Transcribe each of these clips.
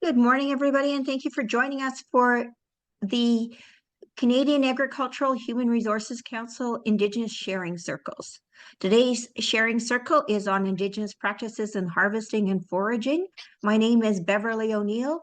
Good morning, everybody, and thank you for joining us for the Canadian Agricultural Human Resources Council Indigenous Sharing Circles. Today's sharing circle is on Indigenous practices in harvesting and foraging. My name is Beverly O'Neill,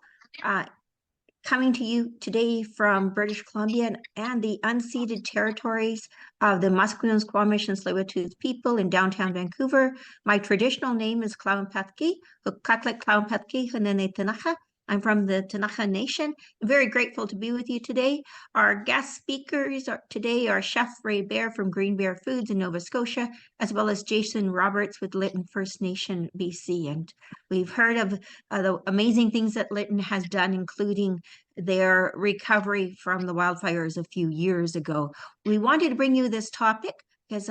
coming to you today from British Columbia and the unceded territories of the Musqueam, Squamish, and Tsleil-Waututh people in downtown Vancouver. My traditional name is Tla'ampatki, Hukatlek Tla'ampatki, Hunene Tanacha. I'm from the Tanacha Nation. I'm very grateful to be with you today. Our guest speakers today are Chef Ray Bear from Green Bear Foods in Nova Scotia, as well as Jason Roberts with Lytton First Nation, BC. And we've heard of the amazing things that Lytton has done, including their recovery from the wildfires a few years ago. We wanted to bring you this topic because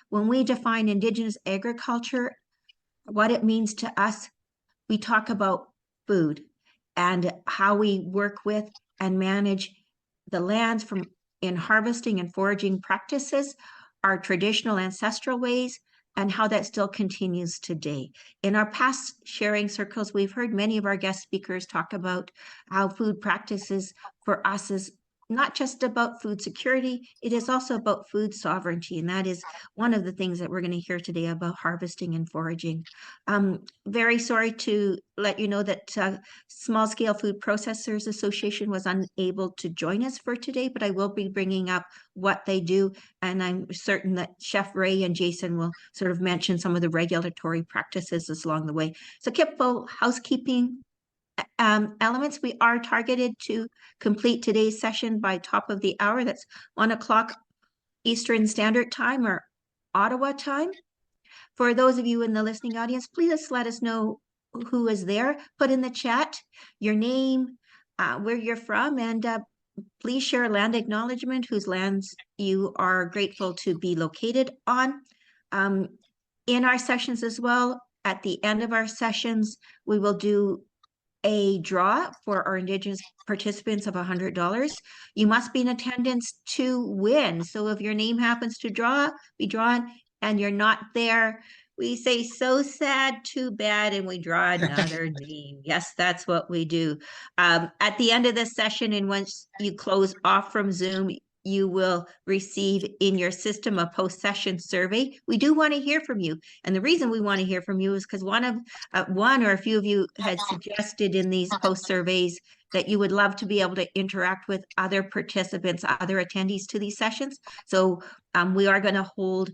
when we define Indigenous agriculture, what it means to us, we talk about food and how we work with and manage the lands in harvesting and foraging practices, our traditional ancestral ways, and how that still continues today. In our past sharing circles, we've heard many of our guest speakers talk about how food practices for us is not just about food security, it is also about food sovereignty. And that is one of the things that we're going to hear today about harvesting and foraging. Very sorry to let you know that Small Scale Food Processors Association was unable to join us for today, but I will be bringing up what they do. And I'm certain that Chef Ray and Jason will sort of mention some of the regulatory practices along the way. So couple housekeeping elements. We are targeted to complete today's session by top of the hour. That's 1 o'clock Eastern Standard Time or Ottawa time. For those of you in the listening audience, please let us know who is there. Put in the chat your name, where you're from, and please share land acknowledgement, whose lands you are grateful to be located on. In our sessions as well, at the end of our sessions, we will do a draw for our Indigenous participants of $100. You must be in attendance to win. So if your name happens to be drawn and you're not there, we say, so sad, too bad, and we draw another name. Yes, that's what we do. At the end of the session, and once you close off from Zoom, you will receive in your system a post-session survey. We do want to hear from you. And the reason we want to hear from you is because one or a few of you had suggested in these post surveys that you would love to be able to interact with other participants, other attendees to these sessions. So we are going to hold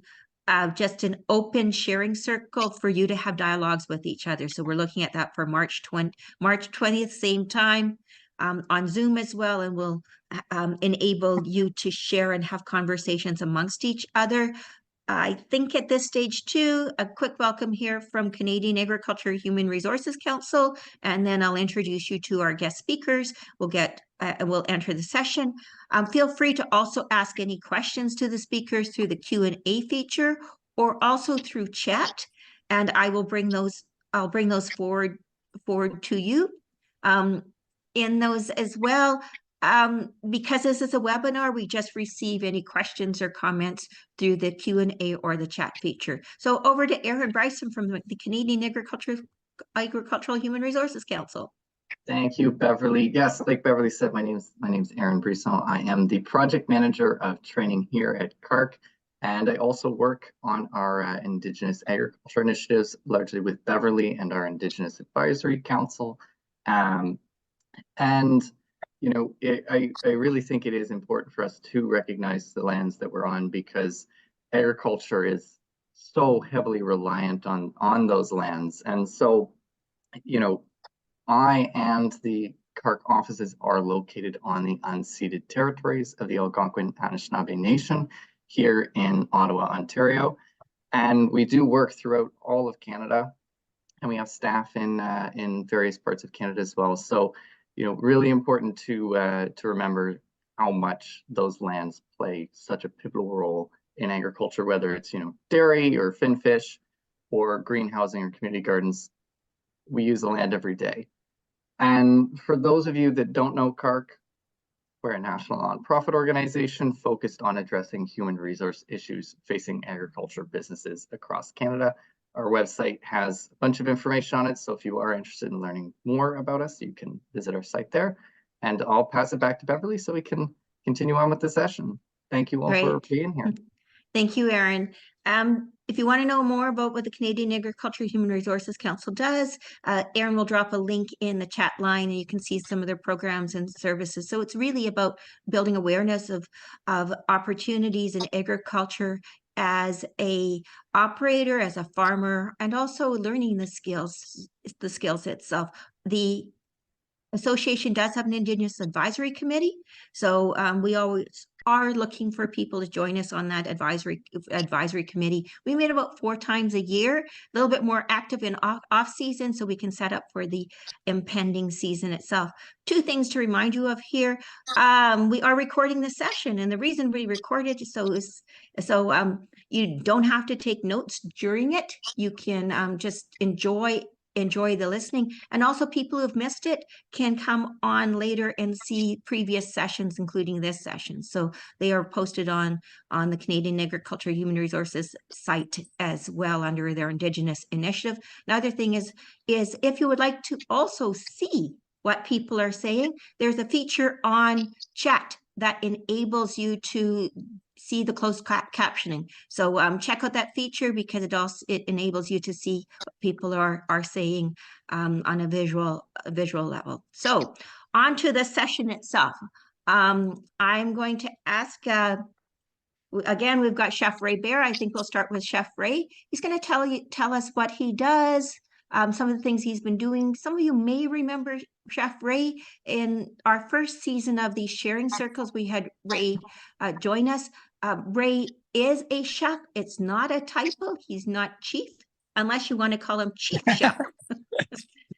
just an open sharing circle for you to have dialogues with each other. So we're looking at that for March 20th, same time. On Zoom as well, and we'll enable you to share and have conversations amongst each other. I think at this stage too, a quick welcome here from Canadian Agriculture Human Resources Council, and then I'll introduce you to our guest speakers. We'll enter the session. Feel free to also ask any questions to the speakers through the Q&A feature or also through chat, and I'll bring those forward to you. In those as well, because this is a webinar, we just receive any questions or comments through the Q&A or the chat feature. So over to Aaron Bryson from the Canadian Agricultural Human Resources Council. Thank you, Beverly. Yes, like Beverly said, my name's Aaron Bryson. I am the project manager of training here at CAHRC, and I also work on our Indigenous agriculture initiatives, largely with Beverly and our Indigenous Advisory Council. And, you know, I really think it is important for us to recognize the lands that we're on, because agriculture is so heavily reliant on those lands. And so, you know, I and the CAHRC offices are located on the unceded territories of the Algonquin Anishinaabe Nation here in Ottawa, Ontario. And we do work throughout all of Canada, and we have staff in various parts of Canada as well. So, you know, really important to remember how much those lands play such a pivotal role in agriculture, whether it's, you know, dairy or finfish or greenhousing or community gardens. We use the land every day. And for those of you that don't know CAHRC, we're a national nonprofit organization focused on addressing human resource issues facing agriculture businesses across Canada. Our website has a bunch of information on it. So if you are interested in learning more about us, you can visit our site there. And I'll pass it back to Beverly so we can continue on with the session. Thank you all for Great. being here. Thank you, Erin. If you want to know more about what the Canadian Agriculture Human Resources Council does, Erin will drop a link in the chat line and you can see some of their programs and services. So it's really about building awareness of opportunities in agriculture as a operator, as a farmer, and also learning the skills itself. The association does have an Indigenous advisory committee, so we always are looking for people to join us on that advisory committee. We meet about 4 times a year, a little bit more active in off season, so we can set up for the impending season itself. 2 things to remind you of here. We are recording the session, and the reason we record it so you don't have to take notes during it. You can just enjoy the listening, and also people who've missed it can come on later and see previous sessions, including this session. So they are posted on the Canadian Agriculture Human Resources site as well under their Indigenous initiative. Another thing is if you would like to also see what people are saying, there's a feature on chat that enables you to see the closed captioning. So check out that feature because it enables you to see what people are saying on a visual level. So on to the session itself. I'm going to ask, again, we've got Chef Ray Bear. I think we'll start with Chef Ray. He's going to tell us what he does, some of the things he's been doing. Some of you may remember Chef Ray in our first season of these sharing circles. We had Ray join us. Ray is a chef. It's not a typo. He's not chief, unless you want to call him chief chef.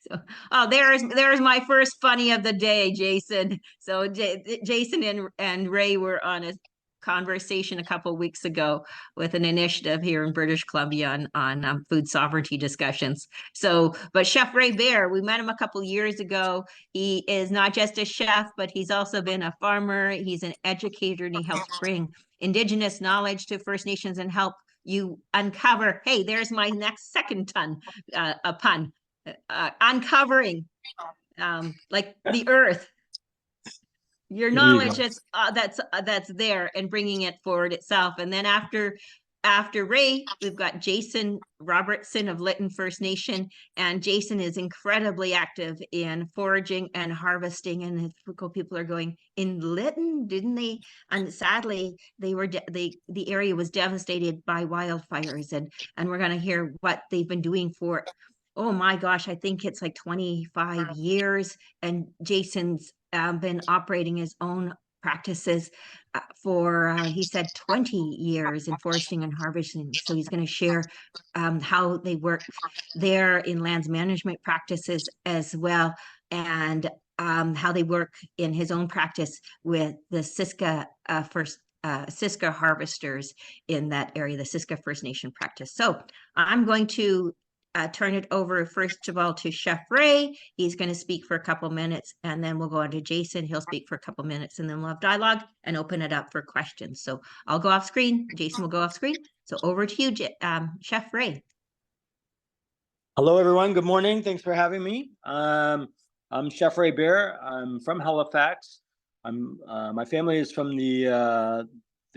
So, oh, there's my first funny of the day, Jason. So Jason and Ray were on a conversation a couple of weeks ago with an initiative here in British Columbia on food sovereignty discussions. So, but Chef Ray Bear, we met him a couple of years ago. He is not just a chef, but he's also been a farmer. He's an educator, and he helps bring Indigenous knowledge to First Nations and help you uncover. Hey, there's my next second a pun. Uncovering like the earth, your knowledge that's there, and bringing it forward itself. And then after Ray, we've got Jason Robertson of Lytton First Nation, and Jason is incredibly active in foraging and harvesting. And people are going, in Lytton, didn't they? And sadly, the area was devastated by wildfires, and we're going to hear what they've been doing for, oh my gosh, I think it's like 25 years. And Jason's been operating his own practices for, he said, 20 years in foresting and harvesting. So he's going to share how they work there in lands management practices as well, and how they work in his own practice with the Siska Siska harvesters in that area, the Siska First Nation practice. So I'm going to turn it over first of all to Chef Ray. He's going to speak for a couple minutes, and then we'll go on to Jason. He'll speak for a couple minutes, and then we'll have dialogue and open it up for questions. So I'll go off screen. Jason will go off screen. So over to you, Chef Ray. Hello, everyone. Good morning. Thanks for having me. I'm Chef Ray Bear. I'm from Halifax. My family is from the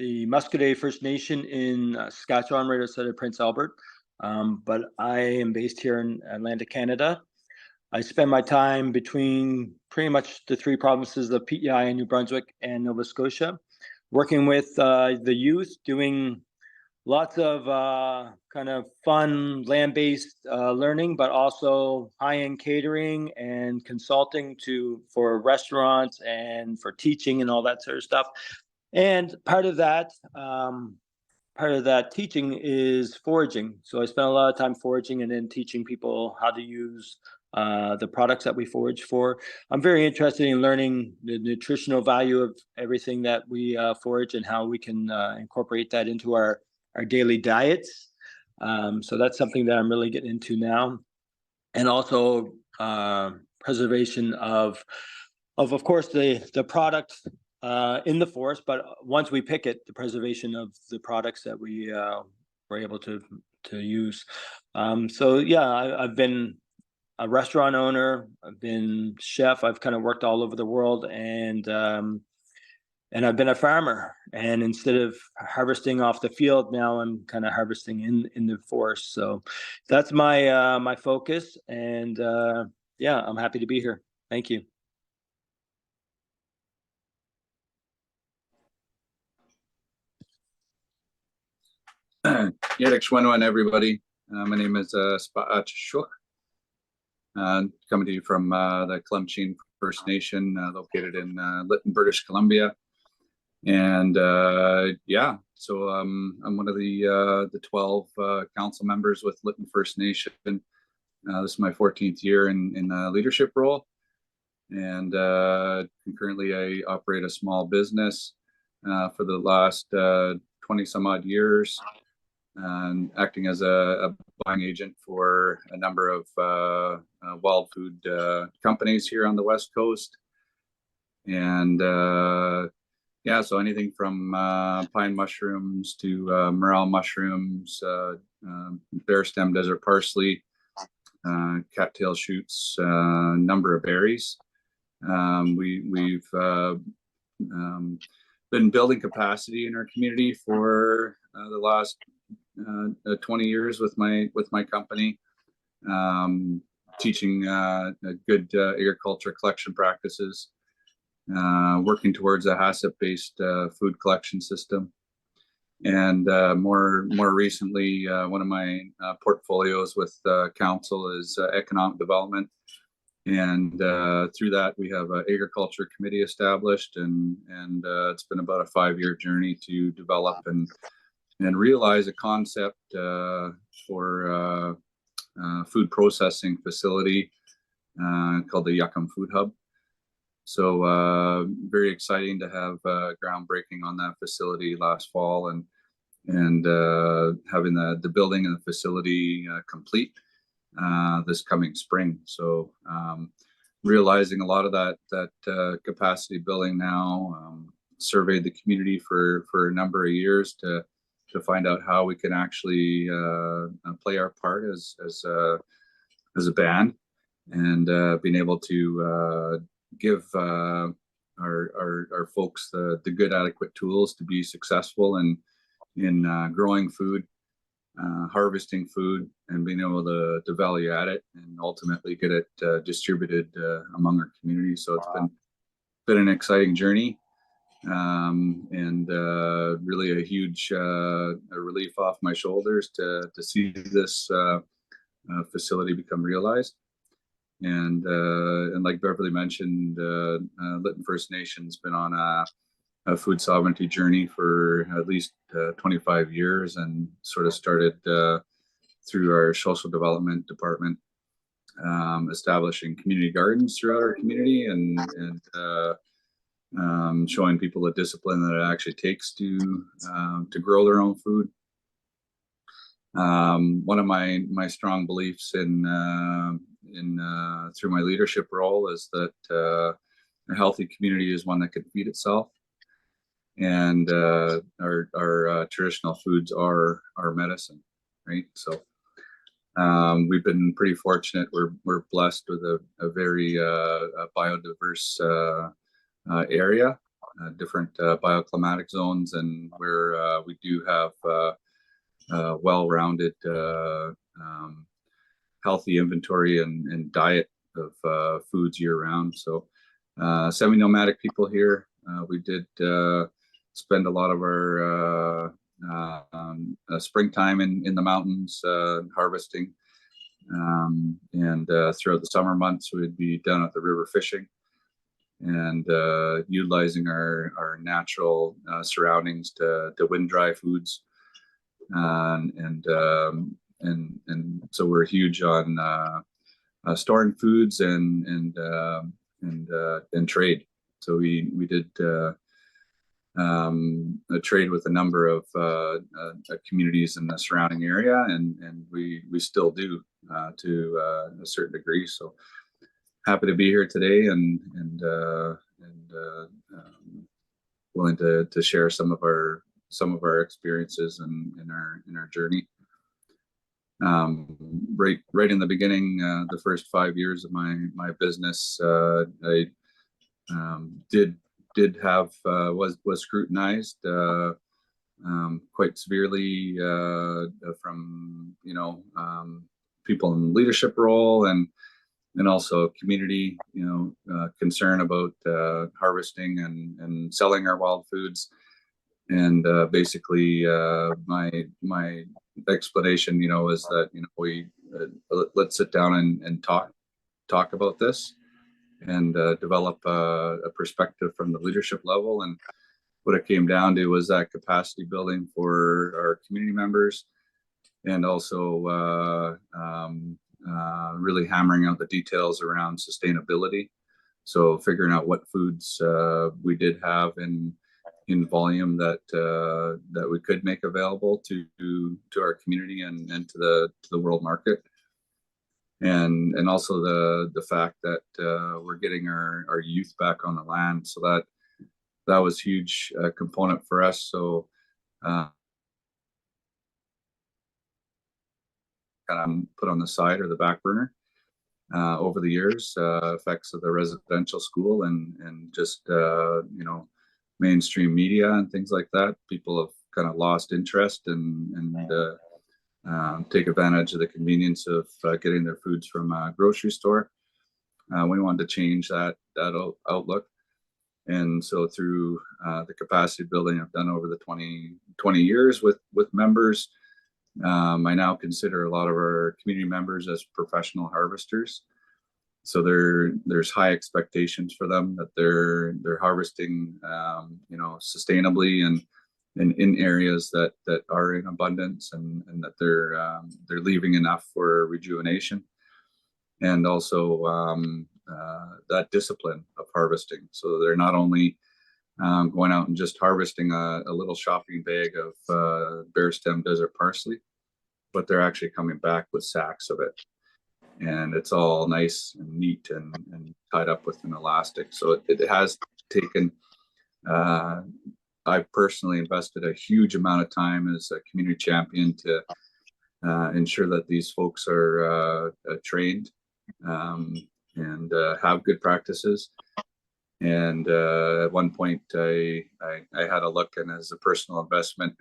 Musqueam First Nation in Saskatchewan, right outside of Prince Albert. But I am based here in Atlantic, Canada. I spend my time between pretty much the 3 provinces of PEI and New Brunswick and Nova Scotia, working with the youth, doing lots of kind of fun land-based learning, but also high-end catering and consulting for restaurants and for teaching and all that sort of stuff. And part of that teaching is foraging. So I spent a lot of time foraging and then teaching people how to use the products that we forage for. I'm very interested in learning the nutritional value of everything that we forage and how we can incorporate that into our daily diets. So that's something that I'm really getting into now. And also preservation of course, the product in the forest, but once we pick it, the preservation of the products that we're able to use. So yeah, I've been a restaurant owner. I've been chef. I've kind of worked all over the world, and I've been a farmer. And instead of harvesting off the field, now I'm kind of harvesting in the forest. So that's my my focus. And yeah, I'm happy to be here. Thank you. Yerikshwenwan, everybody. My name is Spaat Shuk. Coming to you from the Clemchin First Nation, located in Lytton, British Columbia. And yeah, so I'm one of the 12 council members with Lytton First Nation. This is my 14th year in a leadership role. And concurrently, I operate a small business for the last 20 some odd years. Acting as a buying agent for a number of wild food companies here on the West Coast. And yeah, so anything from pine mushrooms to morel mushrooms, bear stem desert parsley, cattail shoots, number of berries. We've been building capacity in our community for the last 20 years with my company, teaching good agriculture collection practices, working towards a HACCP-based food collection system. And more recently, one of my portfolios with council is economic development. And through that, we have an agriculture committee established, and it's been about a 5-year journey to develop and realize a concept for food processing facility called the Yuckham Food Hub. So very exciting to have groundbreaking on that facility last fall, and having the building and the facility complete this coming spring. So realizing a lot of that capacity building now. Surveyed the community for a number of years to find out how we can actually play our part as a band, and being able to give our folks the good adequate tools to be successful in growing food, harvesting food, and being able to value add it and ultimately get it distributed among our community. So it's been an exciting journey. And really a huge a relief off my shoulders to see this facility become realized. And like Beverly mentioned, Lytton First Nation's been on a food sovereignty journey for at least 25 years, and sort of started through our social development department, establishing community gardens throughout our community, and showing people the discipline that it actually takes to grow their own food. One of my strong beliefs in through my leadership role is that a healthy community is one that can feed itself, and our traditional foods are our medicine, right? So we've been pretty fortunate. We're blessed with a very biodiverse area, different bioclimatic zones, and where we do have well-rounded healthy inventory and diet of foods year-round. So semi-nomadic people here. We did spend a lot of our springtime in the mountains harvesting, and throughout the summer months we'd be down at the river fishing, and utilizing our natural surroundings to wind dry foods, and so we're huge on storing foods and trade. So we did a trade with a number of communities in the surrounding area, and we still do to a certain degree. So happy to be here today, and willing to share some of our experiences in our journey. Right in the beginning, the first 5 years of my business, I did have was scrutinized quite severely from people in leadership role and also community concern about harvesting and selling our wild foods. And basically my explanation is that we let's sit down and talk about this and develop a perspective from the leadership level. And what it came down to was that capacity building for our community members, and also really hammering out the details around sustainability. So figuring out what foods we did have in volume that we could make available to our community and to the world market. And also the fact that we're getting our youth back on the land, so that was huge component for us. So kind of put on the side or the back burner over the years, effects of the residential school and just mainstream media and things like that. People have kind of lost interest and take advantage of the convenience of getting their foods from a grocery store. We wanted to change that outlook. And so through the capacity building I've done over the 20 years with members, I now consider a lot of our community members as professional harvesters. So there's high expectations for them that they're harvesting sustainably and in areas that are in abundance, and that they're leaving enough for rejuvenation, and also that discipline of harvesting. So they're not only going out and just harvesting a little shopping bag of bare stem desert parsley, but they're actually coming back with sacks of it. And it's all nice and neat and tied up with an elastic. So it has taken, I personally invested a huge amount of time as a community champion to ensure that these folks are trained and have good practices. And at one point I had a look, and as a personal investment,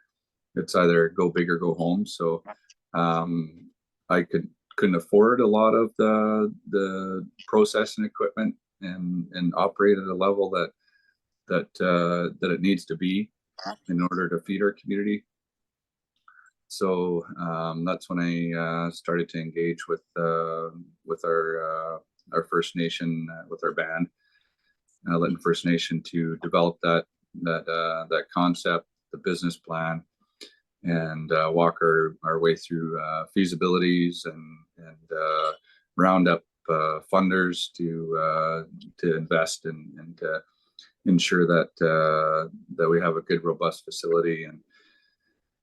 it's either go big or go home. So I couldn't afford a lot of the processing equipment and operate at a level that it needs to be in order to feed our community. So that's when I started to engage with our First Nation, with our band, Lytton First Nation, to develop that concept, the business plan, and walk our way through feasibilities and round up funders to invest and to ensure that we have a good, robust facility. And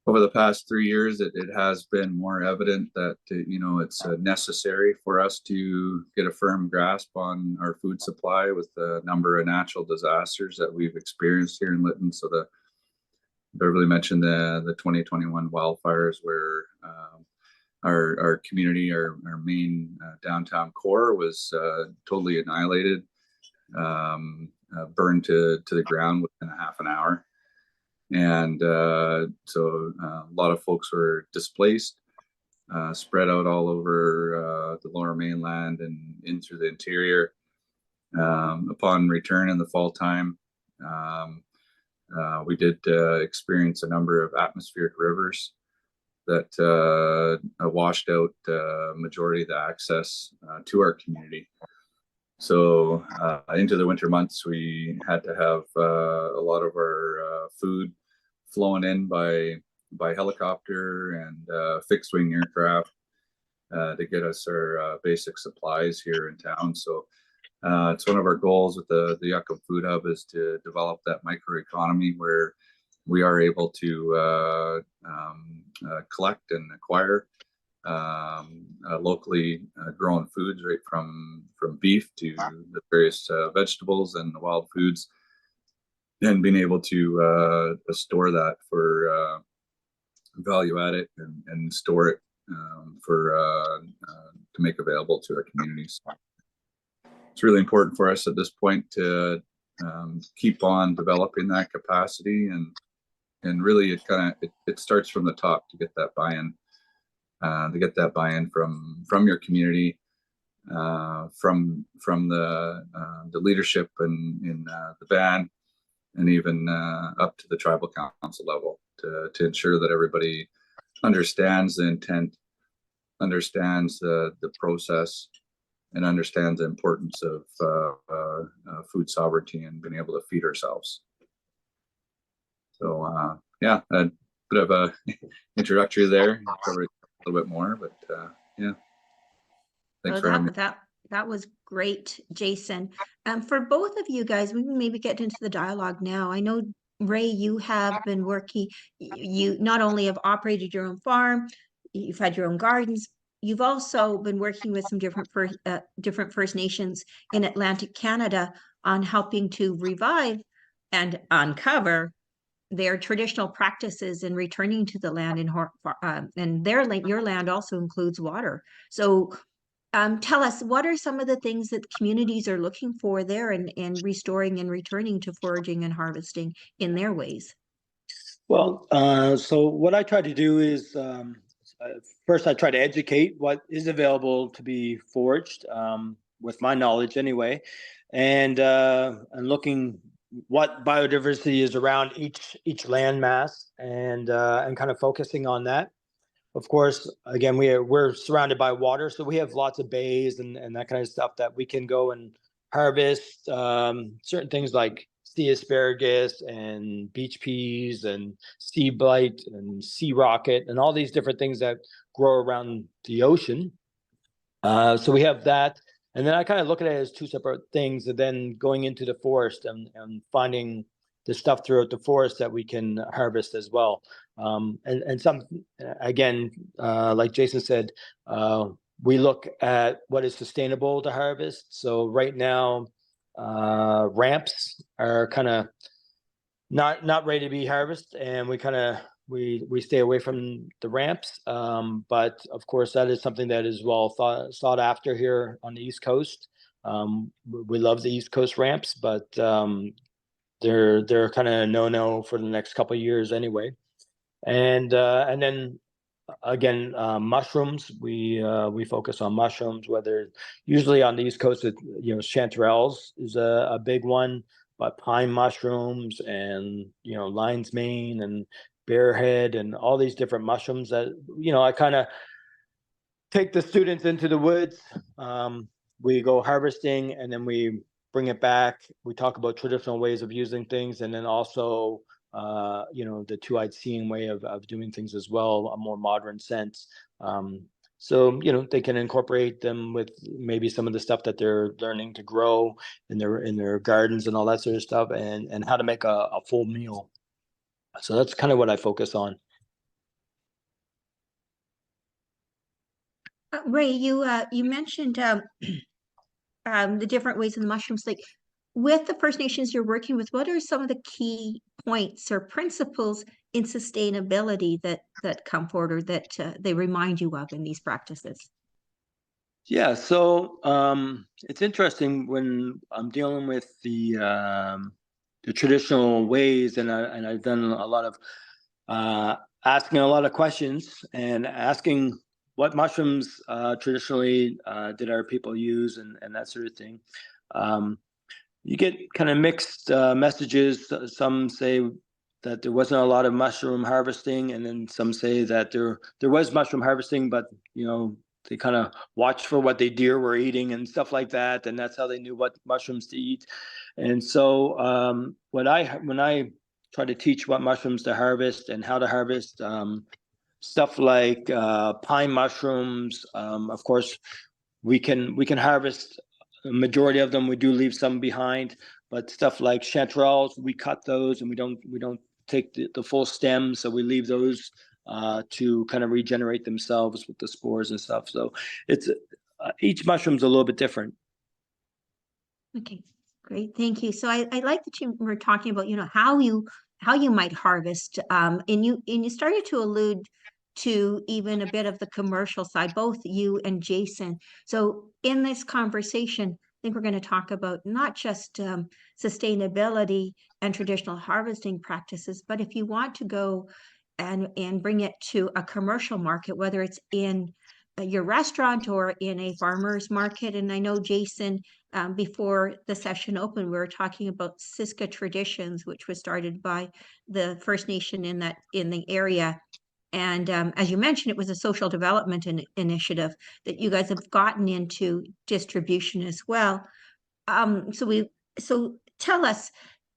over the past 3 years, it has been more evident that it's necessary for us to get a firm grasp on our food supply with the number of natural disasters that we've experienced here in Lytton. So Beverly mentioned the 2021 wildfires, where our community, our main downtown core, was totally annihilated, burned to the ground within a half an hour. And so a lot of folks were displaced, spread out all over the lower mainland and in through the interior. Upon return in the fall time, we did experience a number of atmospheric rivers that washed out majority of the access to our community. So into the winter months, we had to have a lot of our food flown in by helicopter and fixed wing aircraft to get us our basic supplies here in town. So it's one of our goals with the Yucca Food Hub is to develop that microeconomy where we are able to collect and acquire locally grown foods, right from beef to the various vegetables and the wild foods, and being able to store that for value add it and store it to make available to our communities. It's really important for us at this point to keep on developing that capacity, and really it starts from the top to get that buy-in, from your community, from the leadership in the band, and even up to the tribal council level, to ensure that everybody understands the intent, understands the process, and understands the importance of food sovereignty and being able to feed ourselves. So yeah, a bit of a introductory there, covered a little bit more, but yeah. Thanks for having me. That was great, Jason. For both of you guys, we can maybe get into the dialogue now. I know, Ray, you have been working, you not only have operated your own farm, you've had your own gardens, you've also been working with some different First Nations in Atlantic Canada on helping to revive and uncover their traditional practices in returning to the land and your land also includes water. So tell us, what are some of the things that communities are looking for there in restoring and returning to foraging and harvesting in their ways? Well, so what I try to do is first I try to educate what is available to be foraged, with my knowledge anyway, and looking what biodiversity is around each land mass, and kind of focusing on that. Of course, again, we're surrounded by water, so we have lots of bays and that kind of stuff that we can go and harvest certain things like sea asparagus and beach peas and sea blight and sea rocket and all these different things that grow around the ocean. So we have that, and then I kind of look at it as two separate things, and then going into the forest and finding the stuff throughout the forest that we can harvest as well. And some, again, like Jason said, we look at what is sustainable to harvest. So right now, ramps are kind of not ready to be harvested, and we stay away from the ramps. But of course, that is something that is well sought after here on the East Coast. We love the East Coast ramps, but they're kind of no for the next couple of years anyway. And then again, mushrooms, we focus on mushrooms, whether usually on the East Coast, chanterelles is a big one, but pine mushrooms and, lion's mane and bearhead and all these different mushrooms that, I kind of take the students into the woods. We go harvesting, and then we bring it back. We talk about traditional ways of using things, and then also, the two-eyed seeing way of doing things as well, a more modern sense. So, they can incorporate them with maybe some of the stuff that they're learning to grow in their gardens and all that sort of stuff, and how to make a full meal. So that's kind of what I focus on. Ray, you mentioned the different ways of the mushrooms. Like with the First Nations you're working with, what are some of the key points or principles in sustainability that come forward, or that they remind you of in these practices? Yeah, so it's interesting when I'm dealing with the traditional ways, and I've done a lot of asking a lot of questions and asking what mushrooms traditionally did our people use, and that sort of thing. You get kind of mixed messages. Some say that there wasn't a lot of mushroom harvesting, and then some say that there was mushroom harvesting, but they kind of watched for what the deer were eating and stuff like that, and that's how they knew what mushrooms to eat. And so when I try to teach what mushrooms to harvest and how to harvest, stuff like pine mushrooms, of course, we can harvest a majority of them. We do leave some behind, but stuff like chanterelles, we cut those, and we don't take the full stem, so we leave those to kind of regenerate themselves with the spores and stuff. So it's each mushroom's a little bit different. Okay, great, thank you. So I like that you were talking about how you might harvest, and you started to allude to even a bit of the commercial side, both you and Jason. So in this conversation, I think we're going to talk about not just sustainability and traditional harvesting practices, but if you want to go and bring it to a commercial market, whether it's in your restaurant or in a farmer's market. And I know, Jason, before the session opened, we were talking about Siska Traditions, which was started by the First Nation in the area. And as you mentioned, it was a social development initiative that you guys have gotten into distribution as well. So tell us,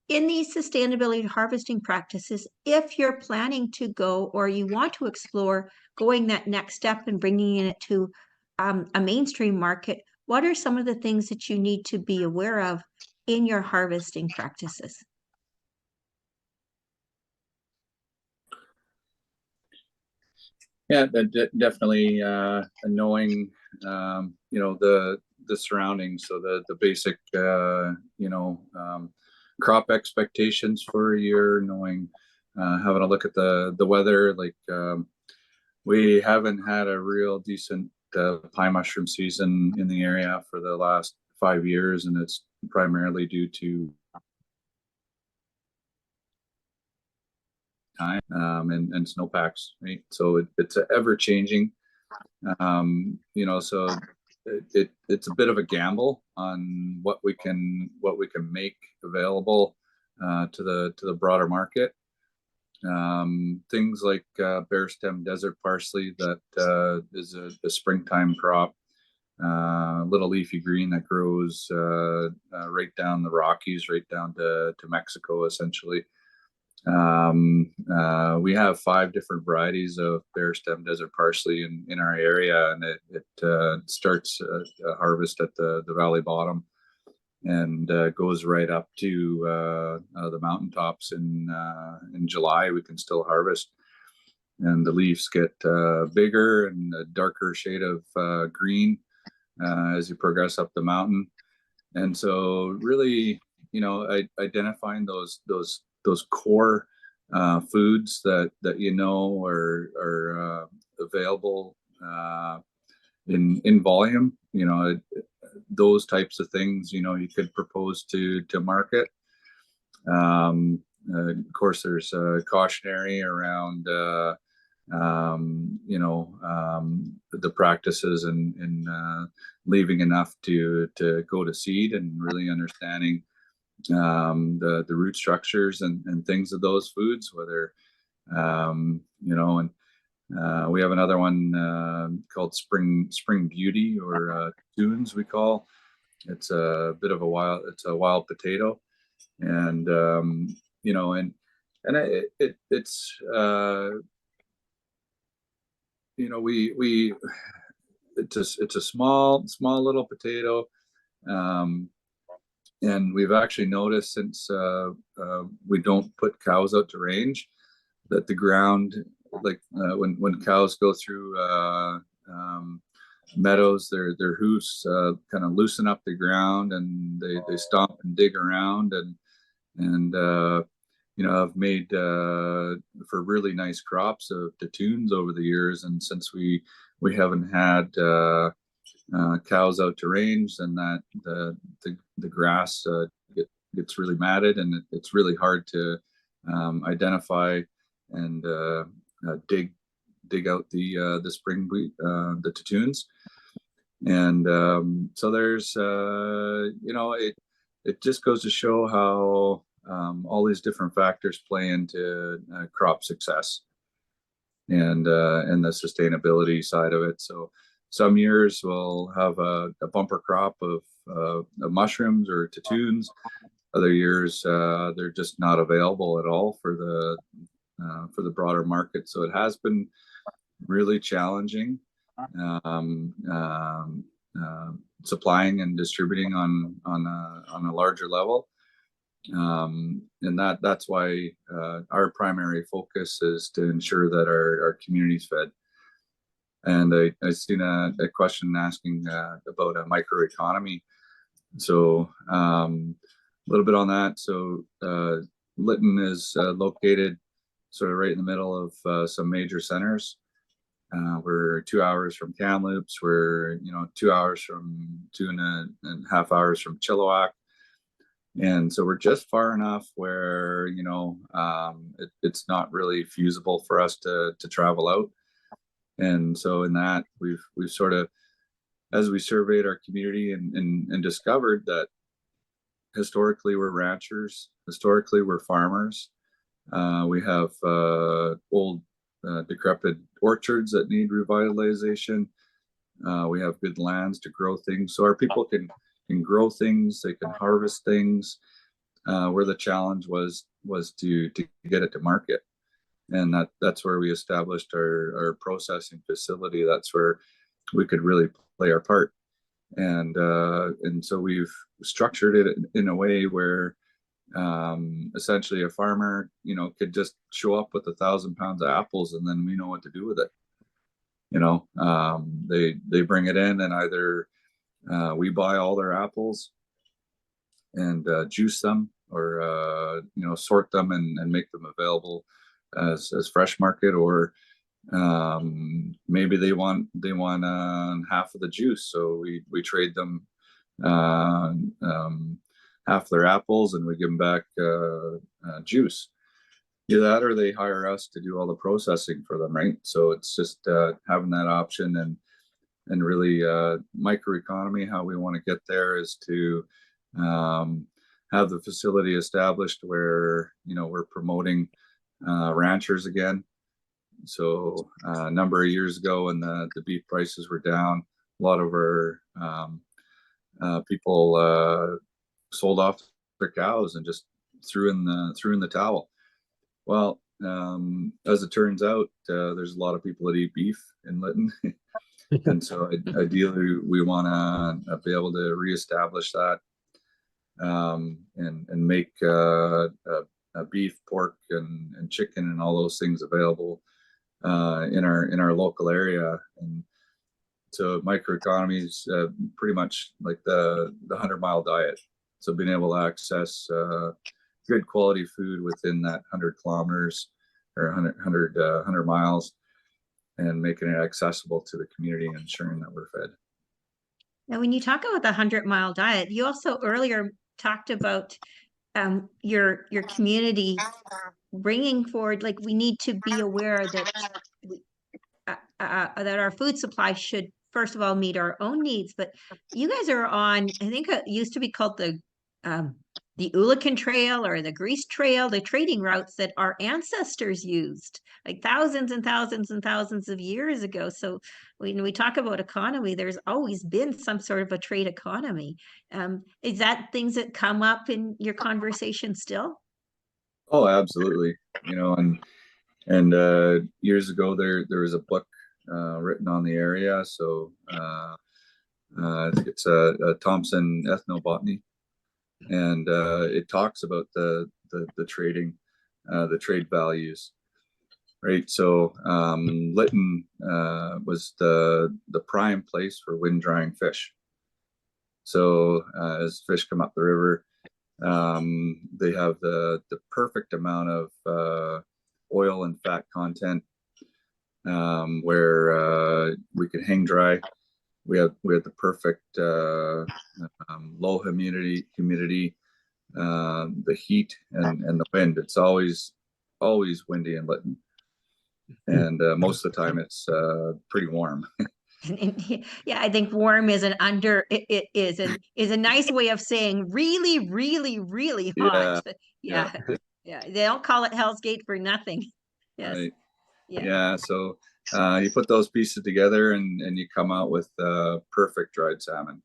in these sustainability harvesting practices, if you're planning to go or you want to explore going that next step and bringing it to a mainstream market, what are some of the things that you need to be aware of in your harvesting practices? Yeah, definitely knowing the surroundings, so the basic crop expectations for a year, knowing having a look at the weather. Like we haven't had a real decent pine mushroom season in the area for the last 5 years, and it's primarily due to time and snowpacks, right? So it's ever changing, so it's a bit of a gamble on what we can make available to the broader market. Things like bare stem desert parsley, that is a springtime crop, little leafy green that grows right down the Rockies, right down to Mexico, essentially. We have 5 different varieties of bare stem desert parsley in our area, and it starts harvest at the valley bottom and goes right up to the mountaintops. In July we can still harvest, and the leaves get bigger and a darker shade of green as you progress up the mountain. And so really, identifying those core foods that are available in volume, those types of things, you could propose to market. Of course, there's a cautionary around the practices and leaving enough to go to seed, and really understanding the root structures and things of those foods, whether we have another one called Spring Beauty, or tunes we call. It's a bit of a wild potato, and it's a small little potato. And we've actually noticed, since we don't put cows out to range, that the ground, like when cows go through meadows, their hoofs kind of loosen up the ground, and they stomp and dig around, and I've made for really nice crops of tunes over the years. And since we haven't had cows out to range, then that the grass gets really matted, and it's really hard to identify and dig out the spring the tunes. And so there's it just goes to show how all these different factors play into crop success and the sustainability side of it. So some years we'll have a bumper crop of mushrooms or tunes. Other years they're just not available at all for the broader market. So it has been really challenging supplying and distributing on a larger level. And that's why our primary focus is to ensure that our community's fed. And I seen a question asking about a microeconomy. So a little bit on that. So Lytton is located sort of right in the middle of some major centers. We're 2 hours from Kamloops. We're 2 hours from 2.5 hours from Chilliwack. And so we're just far enough where, it's not really feasible for us to travel out. And so in that, we've sort of, as we surveyed our community and discovered that historically we're ranchers, historically we're farmers. We have old decrepit orchards that need revitalization. We have good lands to grow things. So our people can grow things, they can harvest things. Where the challenge was to get it to market. And that's where we established our processing facility. That's where we could really play our part. And so we've structured it in a way where essentially a farmer, could just show up with 1,000 pounds of apples, and then we know what to do with it. They bring it in, and either we buy all their apples and juice them, or sort them and make them available as fresh market, or maybe they want half of the juice, so we trade them half their apples and we give them back juice. Either that, or they hire us to do all the processing for them, right? So it's just having that option, and really microeconomy. How we want to get there is to have the facility established where we're promoting ranchers again. So a number of years ago, when the beef prices were down, a lot of our people sold off their cows and just threw in the towel. Well, as it turns out, there's a lot of people that eat beef in Lytton. And so ideally we want to be able to reestablish that, and make beef, pork, and chicken and all those things available in our local area. And so microeconomy is pretty much like the 100-mile diet. So being able to access good quality food within that 100 kilometers or 100 miles, and making it accessible to the community and ensuring that we're fed. Now, when you talk about the 100-mile diet, you also earlier talked about your community bringing forward, like, we need to be aware that that our food supply should first of all meet our own needs. But you guys are on, I think it used to be called the Ulakan Trail or the Grease Trail, the trading routes that our ancestors used like thousands and thousands and thousands of years ago. So when we talk about economy, there's always been some sort of a trade economy. Is that things that come up in your conversation still? Oh, absolutely. And years ago there was a book written on the area. So I think it's a Thompson Ethnobotany. And it talks about the trading, the trade values, right? So Lytton was the prime place for wind drying fish. So as fish come up the river, they have the perfect amount of oil and fat content, where we could hang dry. We had the perfect low humidity, the heat and the wind. It's always windy in Lytton, and most of the time it's pretty warm. Yeah, I think warm is it is a nice way of saying really, really, really hot. Yeah. They don't call it Hell's Gate for nothing. Yes. Right. Yeah. So you put those pieces together and you come out with perfect dried salmon.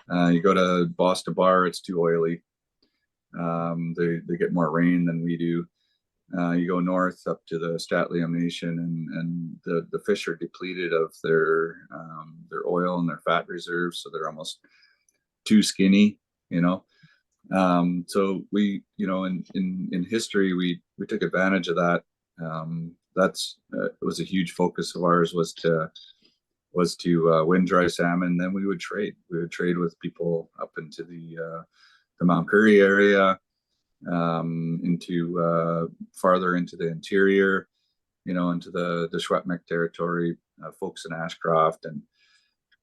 You go to Boston Bar, it's too oily. They get more rain than we do. You go north up to the Statlium Nation, and the fish are depleted of their oil and their fat reserves, so they're almost too skinny. So we, in history, we took advantage of that. It was a huge focus of ours was to wind dry salmon. Then we would trade with people up into the Mount Currie area, into farther into the interior, into the Schwetmek territory, folks in Ashcroft. And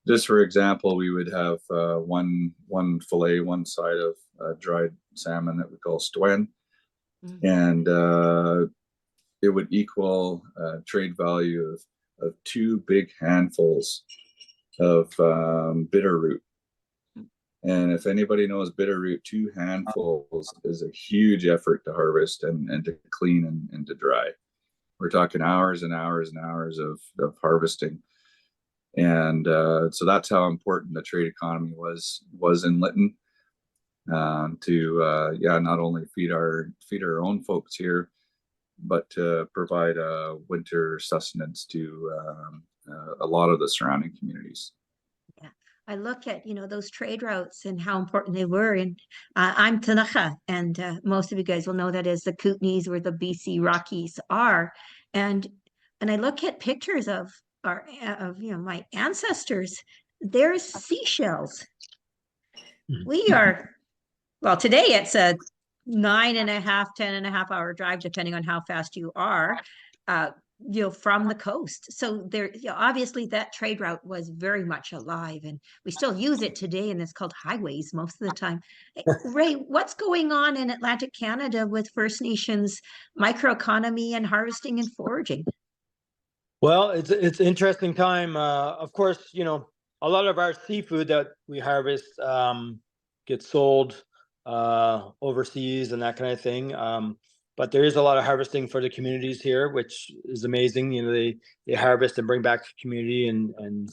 just for example, we would have one fillet, one side of dried salmon that we call stwen, and it would equal trade value of 2 big handfuls of bitterroot. And if anybody knows bitterroot, 2 handfuls is a huge effort to harvest and to clean and to dry. We're talking hours and hours and hours of harvesting. And so that's how important the trade economy was in Lytton, to not only feed our own folks here, but to provide winter sustenance to a lot of the surrounding communities. Yeah, I look at, those trade routes and how important they were. And I'm Tanaka, and most of you guys will know that as the Kootenays, where the BC Rockies are. And I look at pictures of my ancestors. There's seashells. We are, well, today it's a 9.5, 10.5 hour drive, depending on how fast you are, from the coast. So there, obviously that trade route was very much alive, and we still use it today, and it's called highways most of the time. Ray, what's going on in Atlantic Canada with First Nations microeconomy and harvesting and foraging? Well, it's interesting time. Of course, a lot of our seafood that we harvest gets sold overseas and that kind of thing. But there is a lot of harvesting for the communities here, which is amazing. They harvest and bring back to the community and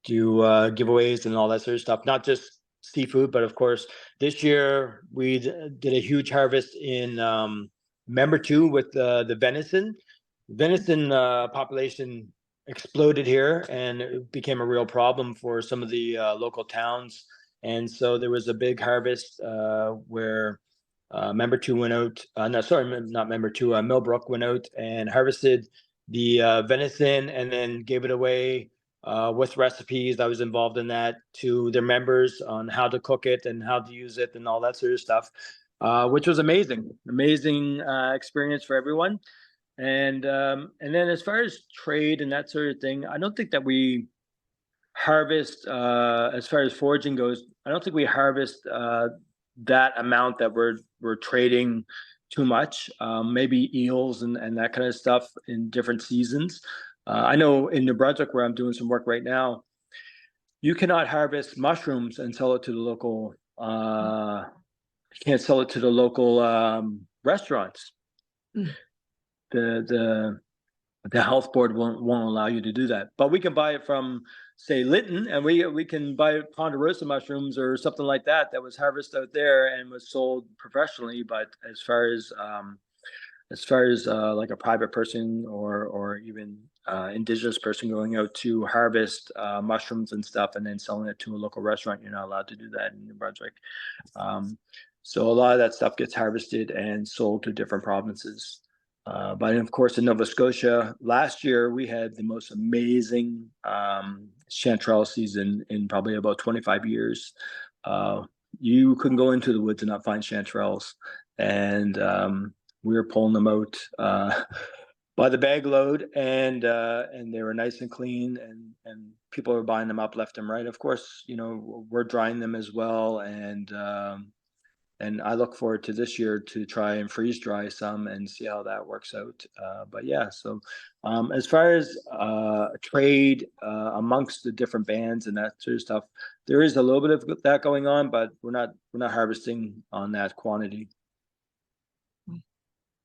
do giveaways and all that sort of stuff. Not just seafood, but of course, this year we did a huge harvest in Member 2 with the venison. Venison population exploded here, and it became a real problem for some of the local towns. And so there was a big harvest where Member 2 went out. Not Member 2. Millbrook went out and harvested the venison, and then gave it away with recipes. I was involved in that to their members on how to cook it and how to use it and all that sort of stuff, which was amazing experience for everyone. And then as far as trade and that sort of thing, I don't think that we harvest, as far as foraging goes, I don't think we harvest that amount that we're trading too much. Maybe eels and that kind of stuff in different seasons. I know in New Brunswick, where I'm doing some work right now, you cannot harvest mushrooms and sell it to the local, you can't sell it to the local restaurants. The health board won't allow you to do that, but we can buy it from, say, Lytton, and we can buy Ponderosa mushrooms or something like that was harvested out there and was sold professionally. But as far as like a private person or even Indigenous person going out to harvest mushrooms and stuff and then selling it to a local restaurant, you're not allowed to do that in New Brunswick. So a lot of that stuff gets harvested and sold to different provinces. But of course, in Nova Scotia, last year we had the most amazing chanterelle season in probably about 25 years. You couldn't go into the woods and not find chanterelles, and we were pulling them out by the bag load, and they were nice and clean, and people were buying them up left and right. Of course, we're drying them as well, and I look forward to this year to try and freeze dry some and see how that works out. But yeah, so as far as trade amongst the different bands and that sort of stuff, there is a little bit of that going on, but we're not harvesting on that quantity.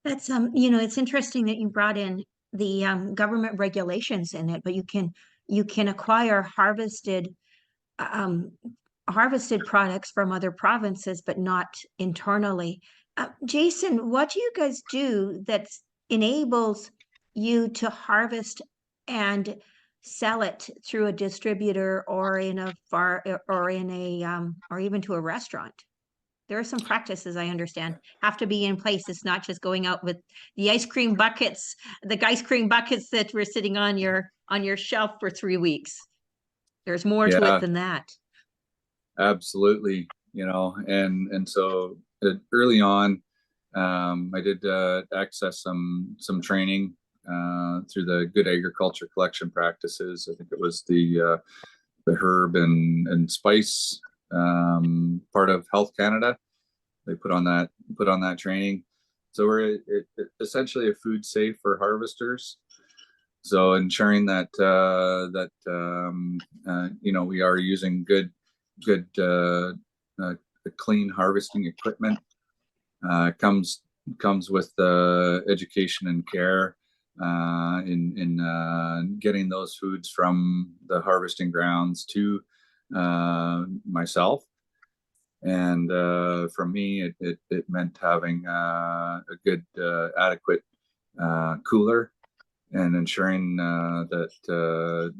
That's it's interesting that you brought in the government regulations in it, but you can acquire harvested products from other provinces, but not internally. Jason, what do you guys do that enables you to harvest and sell it through a distributor or in a bar or in a or even to a restaurant? There are some practices, I understand, have to be in place. It's not just going out with the ice cream buckets that were sitting on your shelf for 3 weeks. There's more to it than that. Absolutely. And so early on, I did access some training through the good agriculture collection practices. I think it was the herb and spice part of Health Canada. They put on that training. So we're essentially a food safe for harvesters. So ensuring that we are using good clean harvesting equipment comes with education and care in getting those foods from the harvesting grounds to myself. And for me, it meant having a good, adequate cooler, and ensuring that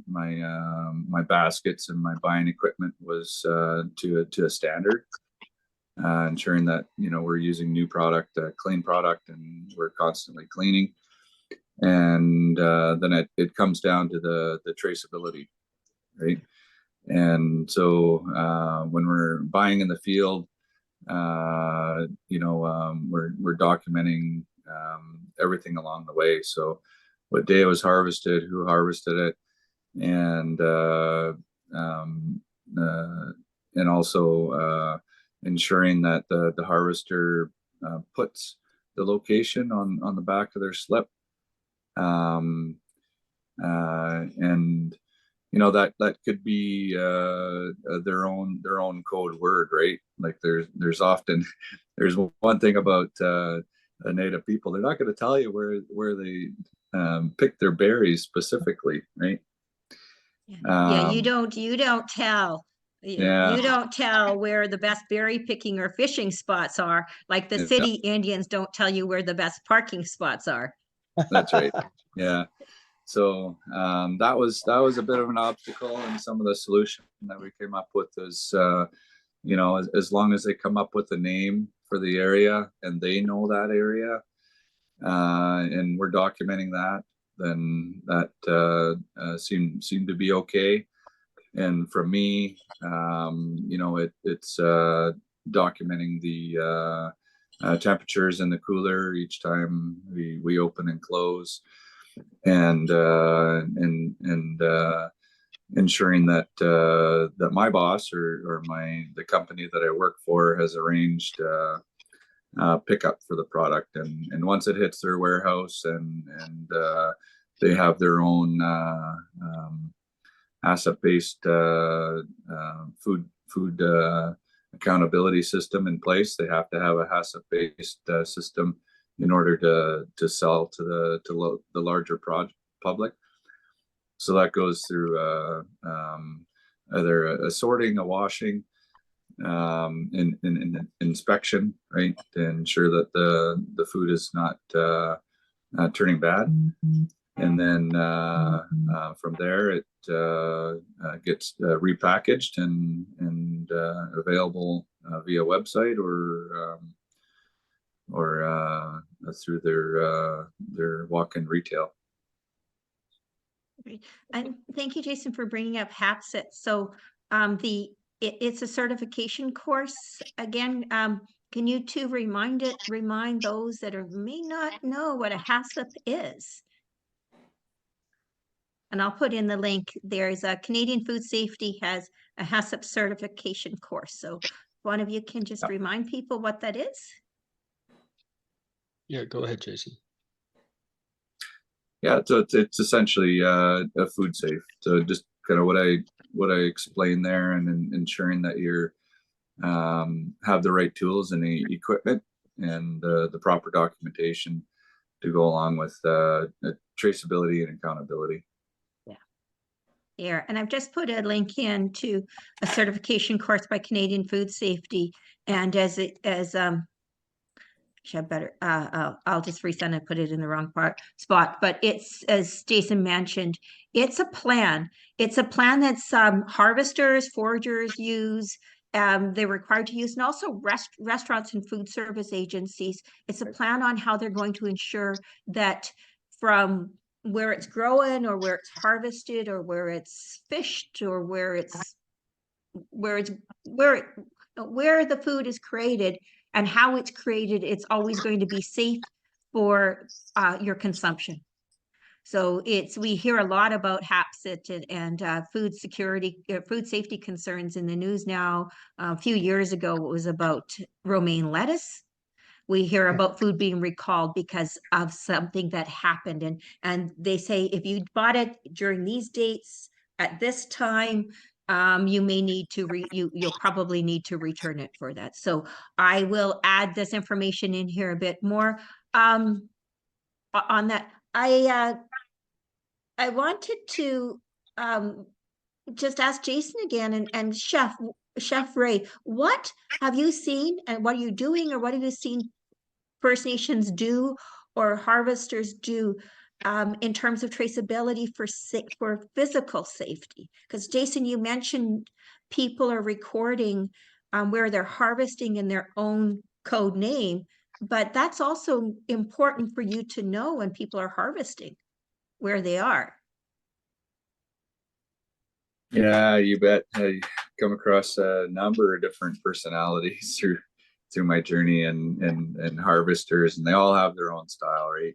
my baskets and my buying equipment was to a standard. Ensuring that we're using new product, clean product, and we're constantly cleaning. And then it comes down to the traceability, right? And so when we're buying in the field, we're documenting everything along the way. So what day it was harvested, who harvested it, and also ensuring that the harvester puts the location on the back of their slip. And that could be their own code word, right? Like there's one thing about Native people, they're not going to tell you where they pick their berries specifically, right? You don't tell. Yeah. You don't tell where the best berry picking or fishing spots are, like the city Indians don't tell you where the best parking spots are. That's right. Yeah. So that was a bit of an obstacle, and some of the solution that we came up with is, as long as they come up with a name for the area and they know that area, and we're documenting that, then that seemed to be okay. And for me, it's documenting the temperatures in the cooler each time we open and close, and ensuring that that my boss or the company that I work for has arranged pickup for the product, and once it hits their warehouse and they have their own asset-based food accountability system in place. They have to have a HACCP-based system in order to sell to the larger public. So that goes through either a sorting, a washing, in inspection, right, to ensure that the food is not turning bad. And then from there it gets repackaged and available via website or through their walk-in retail. And thank you, Jason, for bringing up HACCP. So it's a certification course. Again, can you two remind those that may not know what a HACCP is? And I'll put in the link. There's a Canadian Food Safety has a HACCP certification course. So one of you can just remind people what that is. Yeah, go ahead, Jason. Yeah, so it's essentially a food safe. So just kind of what I explained there, and ensuring that you're have the right tools and the equipment and the proper documentation to go along with traceability and accountability. Here, and I've just put a link in to a certification course by Canadian Food Safety, and I'll just resend and put it in the wrong spot, but it's, as Jason mentioned, it's a plan that's harvesters, foragers use, they're required to use, and also restaurants and food service agencies. It's a plan on how they're going to ensure that from where it's growing or where it's harvested or where it's fished or where the food is created and how it's created, it's always going to be safe for your consumption. So we hear a lot about HAPSIT and food security, food safety concerns in the news now. A few years ago, it was about romaine lettuce. We hear about food being recalled because of something that happened. And they say, if you bought it during these dates at this time, you may need to you'll probably need to return it for that. So I will add this information in here a bit more. On that, I wanted to just ask Jason again and Chef Ray, what have you seen and what are you doing, or what have you seen First Nations do or harvesters do in terms of traceability for physical safety? Because Jason, you mentioned people are recording where they're harvesting in their own code name, but that's also important for you to know when people are harvesting where they are. Yeah, you bet. I come across a number of different personalities through my journey and harvesters, and they all have their own style, right?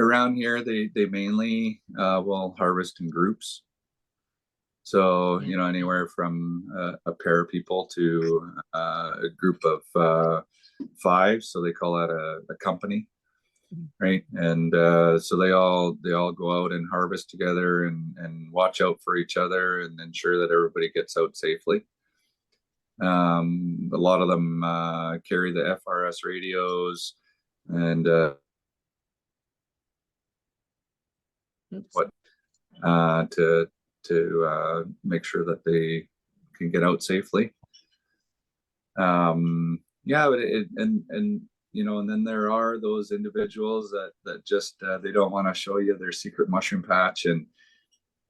Around here, they mainly will harvest in groups. So, you know, anywhere from a pair of people to a group of 5. So they call that a company, right? And so they all go out and harvest together and watch out for each other and ensure that everybody gets out safely. A lot of them carry the FRS radios and to make sure that they can get out safely. Yeah, but and you know, and then there are those individuals that just they don't want to show you their secret mushroom patch, and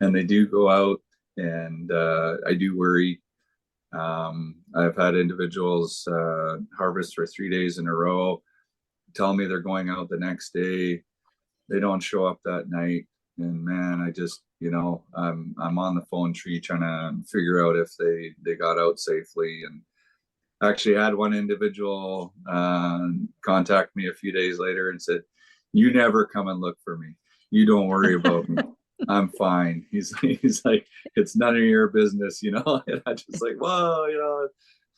they do go out, and I do worry. I've had individuals harvest for 3 days in a row, tell me they're going out the next day, they don't show up that night, and man, I just, you know, I'm on the phone tree trying to figure out if they got out safely. And actually had one individual contact me a few days later and said, "You never come and look for me. You don't worry about me. I'm fine." He's like, "It's none of your business," you know. And I just like, whoa, you know,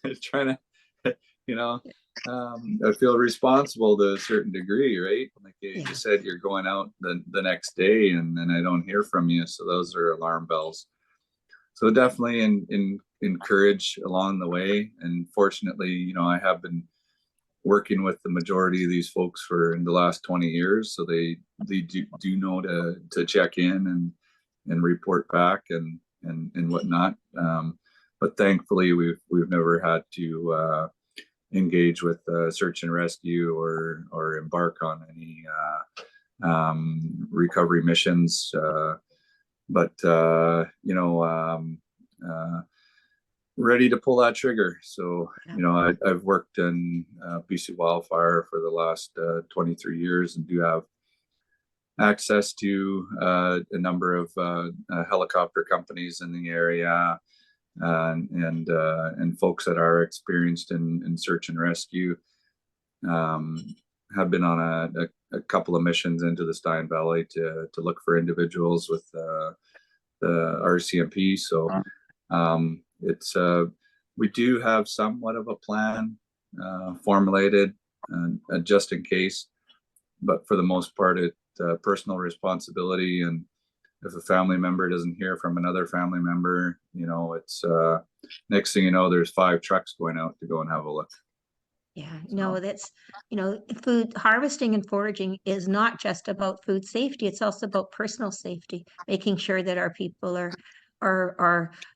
I'm trying to, you know, I feel responsible to a certain degree, right? Like you just said, you're going out the next day, and then I don't hear from you, so those are alarm bells. So definitely encourage along the way. And fortunately, you know, I have been working with the majority of these folks for in the last 20 years. So they do know to check in and report back and whatnot. But thankfully we've never had to engage with search and rescue or embark on any recovery missions. But you know, ready to pull that trigger. So, you know, I've worked in BC wildfire for the last 23 years and do have access to a number of helicopter companies in the area and folks that are experienced in search and rescue. Have been on a couple of missions into the Stein Valley to look for individuals with the RCMP. So it's we do have somewhat of a plan formulated just in case, but for the most part, it's personal responsibility. And if a family member doesn't hear from another family member, you know, it's next thing you know, there's 5 trucks going out to go and have a look. Yeah, no, that's, you know, food harvesting and foraging is not just about food safety. It's also about personal safety, making sure that our people are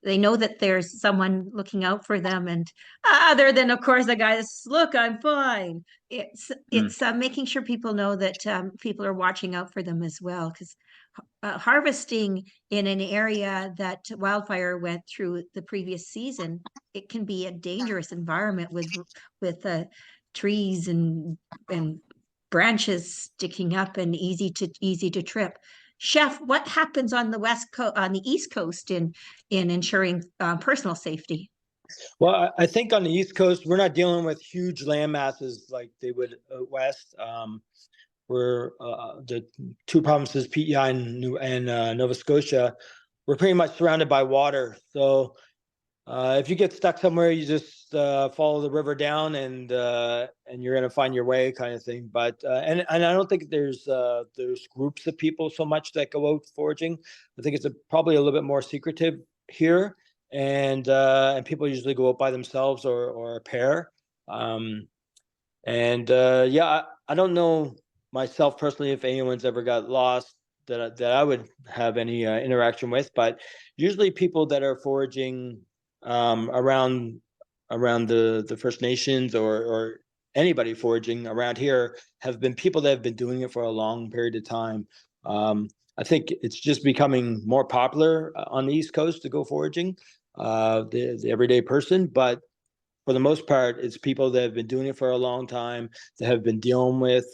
they know that there's someone looking out for them, and other than, of course, the guy that's, "Look, I'm fine." It's making sure people know that people are watching out for them as well, because harvesting in an area that wildfire went through the previous season, it can be a dangerous environment with trees and branches sticking up and easy to trip. Chef, what happens on the East Coast in ensuring personal safety? Well, I think on the East Coast, we're not dealing with huge land masses like they would west. the two provinces, PEI and Nova Scotia, we're pretty much surrounded by water. So if you get stuck somewhere, you just follow the river down, and you're gonna find your way, kind of thing. But and I don't think there's groups of people so much that go out foraging. I think it's probably a little bit more secretive here, and people usually go out by themselves or a pair. Yeah, I don't know myself personally if anyone's ever got lost that I would have any interaction with, but usually people that are foraging around the First Nations or anybody foraging around here have been people that have been doing it for a long period of time. I think it's just becoming more popular on the East Coast to go foraging, the everyday person, but for the most part, it's people that have been doing it for a long time, that have been dealing with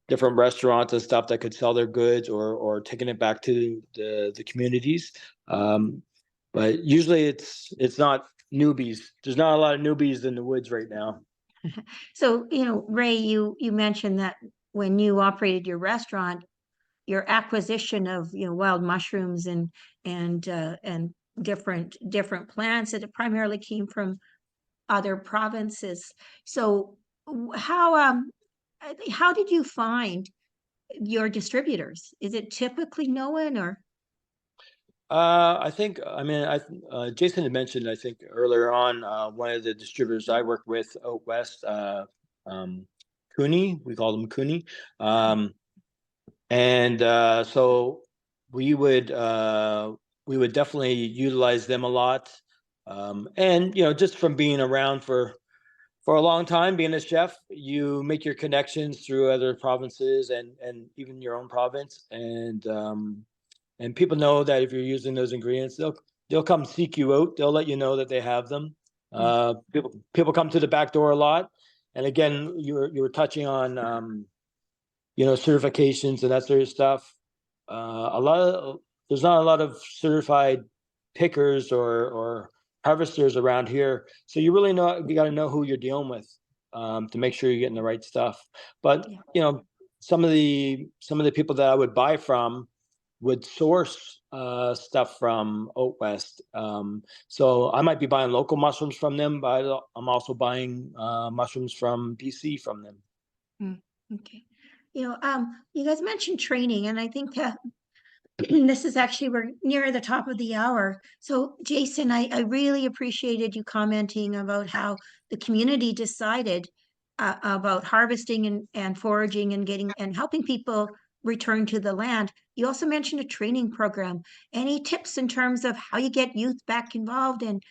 different restaurants and stuff that could sell their goods or taking it back to the communities. But usually it's not newbies. There's not a lot of newbies in the woods right now. So, Ray, you mentioned that when you operated your restaurant, your acquisition of, wild mushrooms and different plants, that it primarily came from other provinces. So how did you find your distributors? Is it typically known, or? I think, Jason had mentioned, I think earlier on, one of the distributors I work with out west, Cooney, we call them Cooney. So we would definitely utilize them a lot. And just from being around for a long time, being a chef, you make your connections through other provinces and even your own province. And people know that if you're using those ingredients, they'll come seek you out. They'll let you know that they have them. People come to the back door a lot. And again, you were touching on certifications and that sort of stuff. There's not a lot of certified pickers or harvesters around here, so you got to know who you're dealing with to make sure you're getting the right stuff. But some of the people that I would buy from would source stuff from out west. So I might be buying local mushrooms from them, but I'm also buying mushrooms from BC from them. Okay. You guys mentioned training, and I think this is actually, we're near the top of the hour. So Jason, I really appreciated you commenting about how the community decided about harvesting and foraging and helping people return to the land. You also mentioned a training program. Any tips in terms of how you get youth back involved, and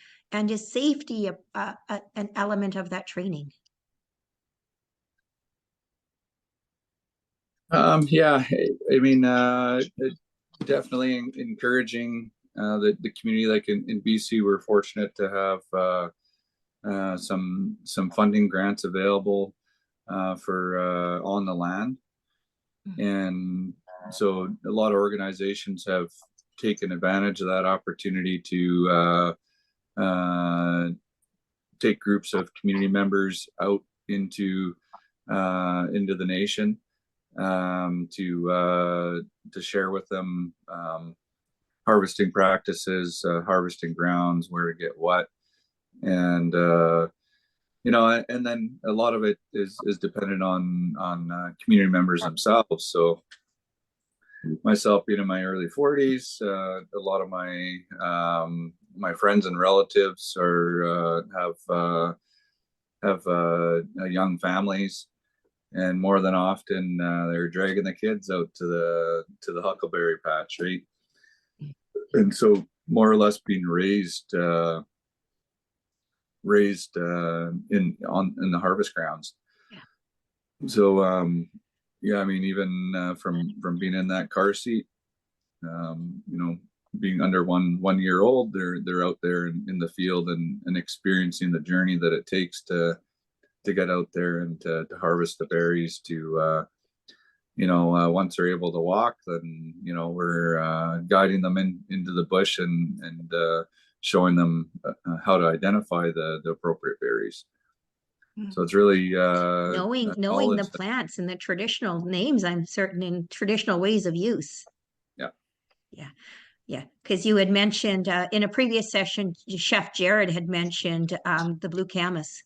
is safety an element of that training? Yeah, I mean, definitely encouraging the community. Like in BC, we're fortunate to have some funding grants available for on the land, and so a lot of organizations have taken advantage of that opportunity to take groups of community members out into the nation. To share with them harvesting practices, harvesting grounds, where to get what, and and then a lot of it is dependent on community members themselves. So myself, being in my early 40s, a lot of my my friends and relatives have young families. And more than often, they're dragging the kids out to the huckleberry patch, right? And so, more or less, being raised in the harvest grounds. Yeah. So, yeah, I mean, even from being in that car seat, being under one year old, they're out there in the field and experiencing the journey that it takes to get out there and to harvest the berries. To once they're able to walk, then we're guiding them into the bush and showing them how to identify the appropriate berries. So it's really Knowing the knowledge that- plants and the traditional names, I'm certain, in traditional ways of use. Yeah. Yeah. Yeah, because you had mentioned in a previous session, Chef Jared had mentioned the blue camas.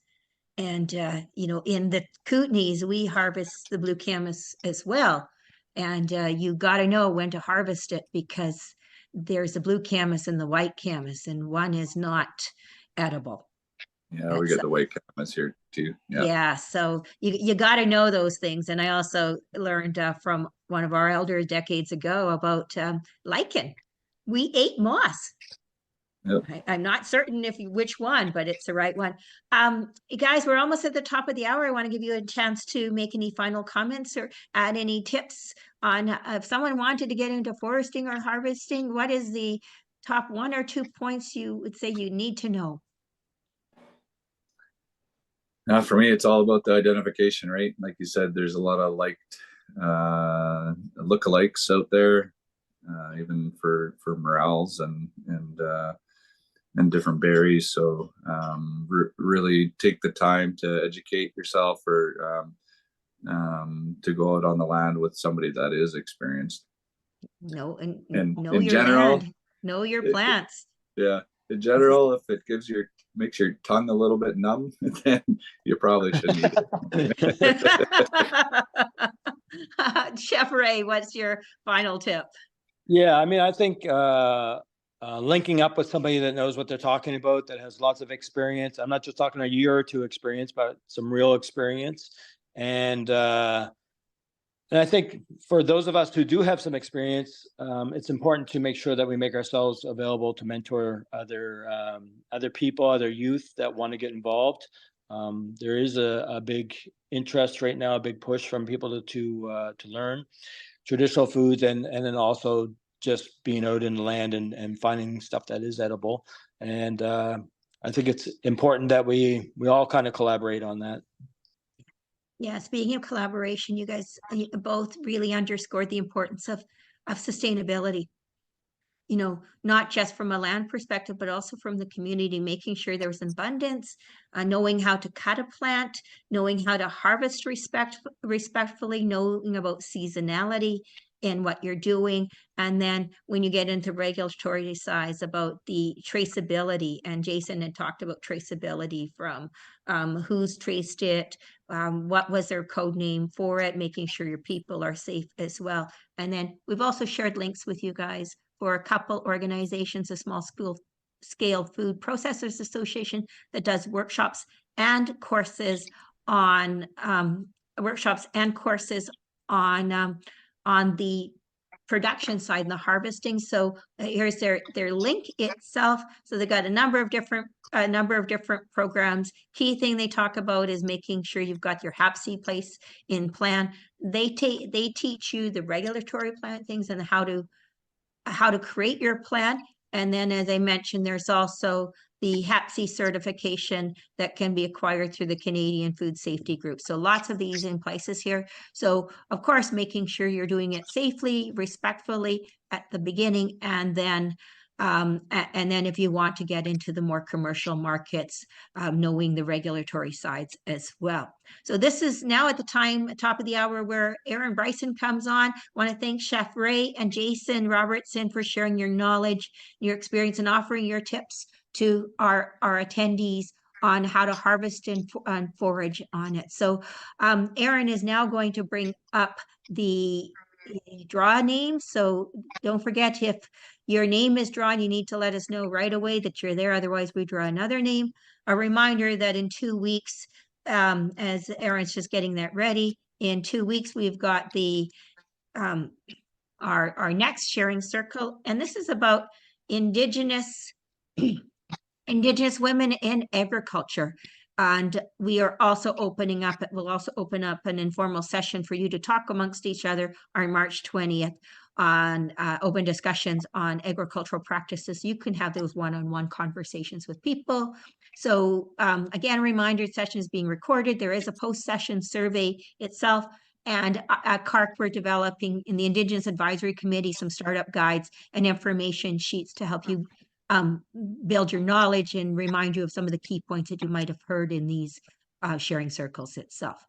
And, in the Kootenays, we harvest the blue camas as well. And you got to know when to harvest it, because there's a blue camas and the white camas, and one is not edible. Yeah, we get the white camas here too. Yeah. Yeah, so you got to know those things. And I also learned from one of our elders decades ago about lichen. We ate moss. Yep. I'm not certain which one, but it's the right one. Guys, we're almost at the top of the hour. I want to give you a chance to make any final comments or add any tips on if someone wanted to get into foresting or harvesting, what is the top 1 or 2 points you would say you need to know? Now, for me, it's all about the identification, right? Like you said, there's a lot of lookalikes out there, even for morels and different berries. So really take the time to educate yourself, or to go out on the land with somebody that is experienced. Know in your general, land, know your plants. Yeah. In general, if it makes your tongue a little bit numb, then you probably shouldn't eat it. Chef Ray, what's your final tip? Yeah, I mean, I think linking up with somebody that knows what they're talking about, that has lots of experience. I'm not just talking a year or two experience, but some real experience. And I think for those of us who do have some experience, it's important to make sure that we make ourselves available to mentor other people, other youth that want to get involved. There is a big interest right now, a big push from people to learn traditional foods, and then also just being out in the land and finding stuff that is edible. And I think it's important that we all kind of collaborate on that. Yeah, speaking of collaboration, you guys both really underscored the importance of sustainability. Not just from a land perspective, but also from the community, making sure there's abundance, knowing how to cut a plant, knowing how to harvest respectfully, knowing about seasonality in what you're doing. And then when you get into regulatory size, about the traceability, and Jason had talked about traceability from who's traced it, what was their code name for it, making sure your people are safe as well. And then we've also shared links with you guys for a couple organizations, a small scale food processors association that does workshops and courses on the production side and the harvesting. So here's their link itself. So they got a number of different programs. Key thing they talk about is making sure you've got your HAPC place in plan. They teach you the regulatory plan things and how to create your plan. And then, as I mentioned, there's also the HAPC certification that can be acquired through the Canadian Food Safety Group. So lots of these in places here. So of course, making sure you're doing it safely, respectfully at the beginning, and then if you want to get into the more commercial markets, knowing the regulatory sides as well. So this is now at the top of the hour, where Aaron Bryson comes on. I want to thank Chef Ray and Jason Robertson for sharing your knowledge, your experience, and offering your tips to our attendees on how to harvest and forage on it. So Aaron is now going to bring up the draw name. So don't forget, if your name is drawn, you need to let us know right away that you're there. Otherwise, we draw another name. A reminder that in 2 weeks, as Aaron's just getting that ready, in 2 weeks, we've got the our next sharing circle. And this is about Indigenous women in agriculture. And we'll also open up an informal session for you to talk amongst each other on March 20th on open discussions on agricultural practices. You can have those one-on-one conversations with people. So again, reminder, session is being recorded. There is a post-session survey itself. And at CAHRC, we're developing in the Indigenous Advisory Committee some startup guides and information sheets to help you build your knowledge and remind you of some of the key points that you might have heard in these sharing circles itself.